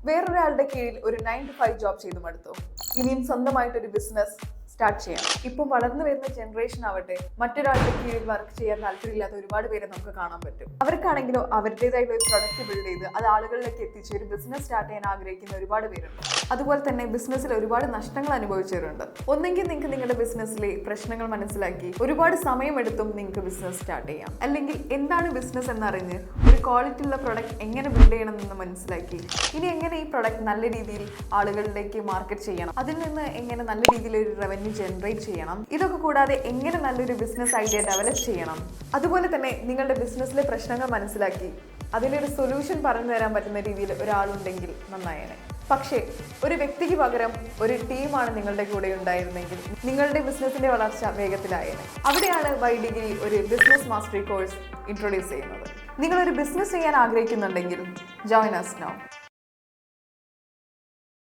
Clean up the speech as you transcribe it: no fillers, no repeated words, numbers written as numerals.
വേറൊരാളുടെ കീഴിൽ ഒരു 9 to 5 ജോബ് ചെയ്തു മടുത്തോ? ഇനിയും സ്വന്തമായിട്ടൊരു ബിസിനസ് സ്റ്റാർട്ട് ചെയ്യാം. ഇപ്പം വളർന്നു വരുന്ന ജനറേഷൻ ആവട്ടെ, മറ്റൊരാളുടെ കീഴിൽ വർക്ക് ചെയ്യാൻ താല്പര്യമില്ലാത്ത ഒരുപാട് പേരെ നമുക്ക് കാണാൻ പറ്റും. അവർക്കാണെങ്കിലോ അവരുടേതായിട്ടുള്ള ഒരു പ്രൊഡക്റ്റ് ബിൽഡ് ചെയ്ത് അത് ആളുകളിലേക്ക് എത്തിച്ച് ഒരു ബിസിനസ് സ്റ്റാർട്ട് ചെയ്യാൻ ആഗ്രഹിക്കുന്ന ഒരുപാട് പേരുണ്ട്. അതുപോലെ തന്നെ ബിസിനസ്സിൽ ഒരുപാട് നഷ്ടങ്ങൾ അനുഭവിച്ചവരുണ്ട്. ഒന്നെങ്കിൽ നിങ്ങൾക്ക് നിങ്ങളുടെ ബിസിനസ്സിലെ പ്രശ്നങ്ങൾ മനസ്സിലാക്കി ഒരുപാട് സമയമെടുത്തും നിങ്ങൾക്ക് ബിസിനസ് സ്റ്റാർട്ട് ചെയ്യാം. അല്ലെങ്കിൽ എന്താണ് ബിസിനസ് എന്നറിഞ്ഞ് ഒരു ക്വാളിറ്റി ഉള്ള പ്രൊഡക്റ്റ് എങ്ങനെ ബിൽഡ് ചെയ്യണം എന്ന് മനസ്സിലാക്കി ഇനി എങ്ങനെ ഈ പ്രൊഡക്റ്റ് നല്ല രീതിയിൽ ആളുകളിലേക്ക് മാർക്കറ്റ് ചെയ്യണം, അതിൽ നിന്ന് എങ്ങനെ നല്ല രീതിയിൽ ഒരു റവന്യൂ ജനറേറ്റ് ചെയ്യണം, ഇതൊക്കെ കൂടാതെ എങ്ങനെ നല്ലൊരു ബിസിനസ് ഐഡിയ ഡെവലപ്പ് ചെയ്യണം, അതുപോലെ തന്നെ നിങ്ങളുടെ ബിസിനസ്സിലെ പ്രശ്നങ്ങൾ മനസ്സിലാക്കി അതിനൊരു സൊല്യൂഷൻ പറഞ്ഞു തരാൻ പറ്റുന്ന രീതിയിൽ ഒരാളുണ്ടെങ്കിൽ നന്നായേനെ. പക്ഷേ ഒരു വ്യക്തിക്ക് പകരം ഒരു ടീമാണ് നിങ്ങളുടെ കൂടെ ഉണ്ടായിരുന്നെങ്കിൽ നിങ്ങളുടെ ബിസിനസിന്റെ വളർച്ച വേഗത്തിലായേനെ. അവിടെയാണ് YDigiരി ഒരു ബിസിനസ് മാസ്റ്ററി കോഴ്സ് ഇൻട്രൊഡ്യൂസ് ചെയ്യുന്നത്. നിങ്ങളൊരു ബിസിനസ് ചെയ്യാൻ ആഗ്രഹിക്കുന്നുണ്ടെങ്കിൽ ജോയിൻ us now.